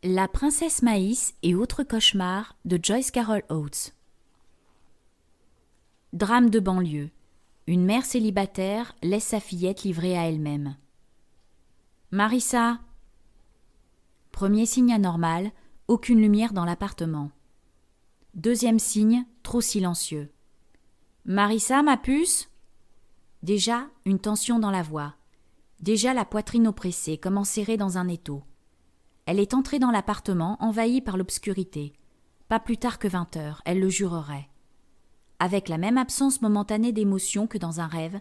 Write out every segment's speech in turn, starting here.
La princesse Maïs et autres cauchemars de Joyce Carol Oates. Drame de banlieue. Une mère célibataire laisse sa fillette livrée à elle-même. Marissa. Premier signe anormal, aucune lumière dans l'appartement. Deuxième signe, trop silencieux. Marissa, ma puce. Déjà, une tension dans la voix. Déjà la poitrine oppressée, comme enserrée dans un étau. Elle est entrée dans l'appartement, envahie par l'obscurité. Pas plus tard que 20 heures, elle le jurerait. Avec la même absence momentanée d'émotion que dans un rêve,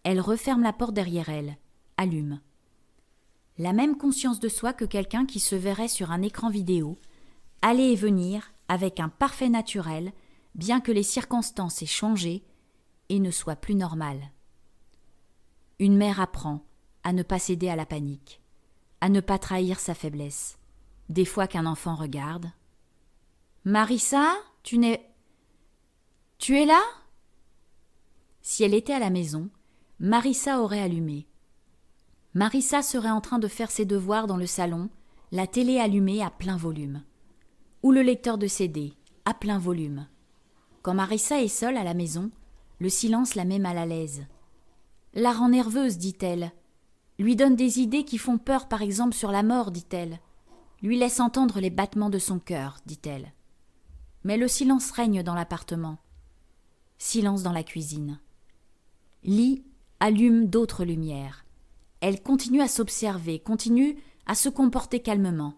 elle referme la porte derrière elle, allume. La même conscience de soi que quelqu'un qui se verrait sur un écran vidéo, aller et venir avec un parfait naturel, bien que les circonstances aient changé et ne soient plus normales. Une mère apprend à ne pas céder à la panique, à ne pas trahir sa faiblesse. Des fois qu'un enfant regarde. « Marissa, tu es là ?» Si elle était à la maison, Marissa aurait allumé. Marissa serait en train de faire ses devoirs dans le salon, la télé allumée à plein volume. Ou le lecteur de CD, à plein volume. Quand Marissa est seule à la maison, le silence la met mal à l'aise. La rend nerveuse, dit-elle. Lui donne des idées qui font peur, par exemple sur la mort, dit-elle. Lui laisse entendre les battements de son cœur, dit-elle. Mais le silence règne dans l'appartement. Silence dans la cuisine. Lee allume d'autres lumières. Elle continue à s'observer, continue à se comporter calmement.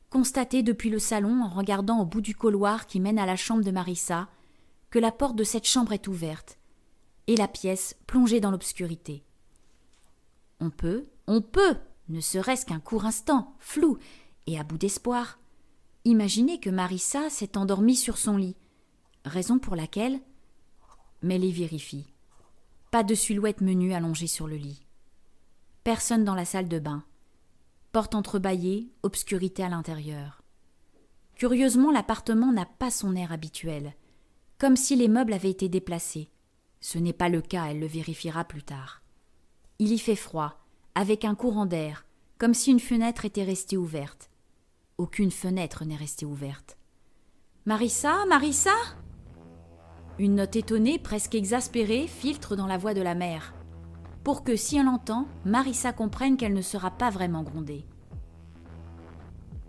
Constater depuis le salon, en regardant au bout du couloir qui mène à la chambre de Marissa, que la porte de cette chambre est ouverte, et la pièce plongée dans l'obscurité. On peut, ne serait-ce qu'un court instant, flou et à bout d'espoir, imaginer que Marissa s'est endormie sur son lit, raison pour laquelle... Mais les vérifie. Pas de silhouette menue allongée sur le lit. Personne dans la salle de bain. Porte entrebâillée, obscurité à l'intérieur. Curieusement, l'appartement n'a pas son air habituel, comme si les meubles avaient été déplacés. Ce n'est pas le cas, elle le vérifiera plus tard. Il y fait froid, avec un courant d'air, comme si une fenêtre était restée ouverte. Aucune fenêtre n'est restée ouverte. « Marissa, Marissa ?» Une note étonnée, presque exaspérée, filtre dans la voix de la mère, pour que, si elle l'entend, Marissa comprenne qu'elle ne sera pas vraiment grondée.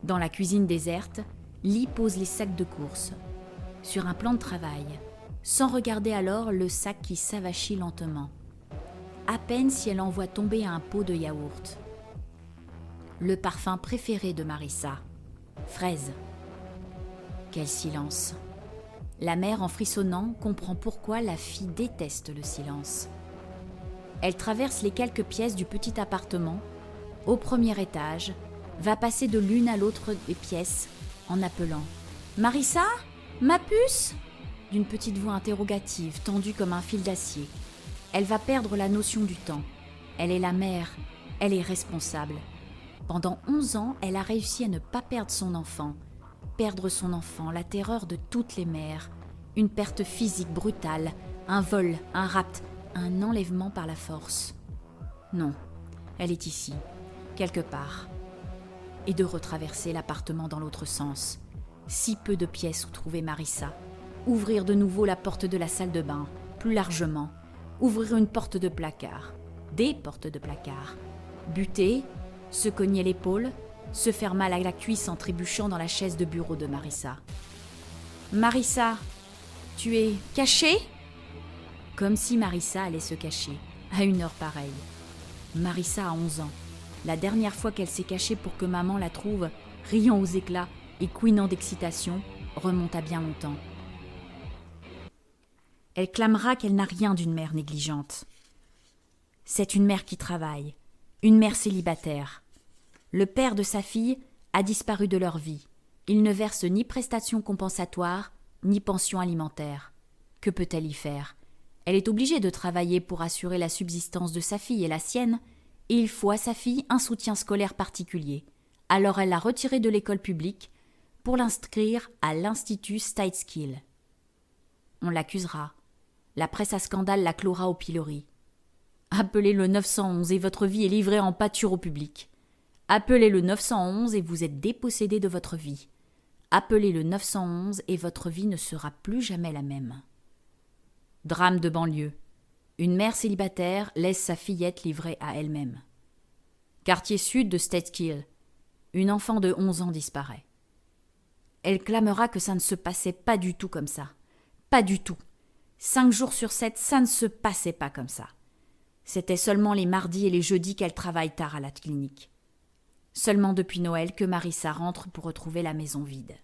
Dans la cuisine déserte, Lee pose les sacs de courses, sur un plan de travail, sans regarder alors le sac qui s'avachit lentement. À peine si elle en voit tomber un pot de yaourt. Le parfum préféré de Marissa, fraise. Quel silence! La mère, en frissonnant, comprend pourquoi la fille déteste le silence. Elle traverse les quelques pièces du petit appartement, au premier étage, va passer de l'une à l'autre des pièces en appelant « Marissa, ma puce ?» d'une petite voix interrogative, tendue comme un fil d'acier. Elle va perdre la notion du temps. Elle est la mère, elle est responsable. Pendant 11 ans, elle a réussi à ne pas perdre son enfant. Perdre son enfant, la terreur de toutes les mères. Une perte physique brutale, un vol, un rapt, un enlèvement par la force. Non, elle est ici, quelque part. Et de retraverser l'appartement dans l'autre sens. Si peu de pièces où trouver Marissa. Ouvrir de nouveau la porte de la salle de bain, plus largement. Ouvrir une porte de placard. Des portes de placard. Buter, se cogner l'épaule, se faire mal à la cuisse en trébuchant dans la chaise de bureau de Marissa. « Marissa, tu es cachée ?» Comme si Marissa allait se cacher, à une heure pareille. Marissa a 11 ans. La dernière fois qu'elle s'est cachée pour que maman la trouve, riant aux éclats et couinant d'excitation, remonte à bien longtemps. Elle clamera qu'elle n'a rien d'une mère négligente. C'est une mère qui travaille, une mère célibataire. Le père de sa fille a disparu de leur vie. Il ne verse ni prestations compensatoires, ni pension alimentaire. Que peut-elle y faire ? Elle est obligée de travailler pour assurer la subsistance de sa fille et la sienne, et il faut à sa fille un soutien scolaire particulier. Alors elle l'a retirée de l'école publique pour l'inscrire à l'Institut Staitskill. On l'accusera. La presse à scandale la clouera au pilori. Appelez le 911 et votre vie est livrée en pâture au public. Appelez le 911 et vous êtes dépossédé de votre vie. Appelez le 911 et votre vie ne sera plus jamais la même. Drame de banlieue. Une mère célibataire laisse sa fillette livrée à elle-même. Quartier sud de Steadskill. Une enfant de 11 ans disparaît. Elle clamera que ça ne se passait pas du tout comme ça. Pas du tout. 5 jours sur 7, ça ne se passait pas comme ça. C'était seulement les mardis et les jeudis qu'elle travaille tard à la clinique. Seulement depuis Noël que Marissa rentre pour retrouver la maison vide.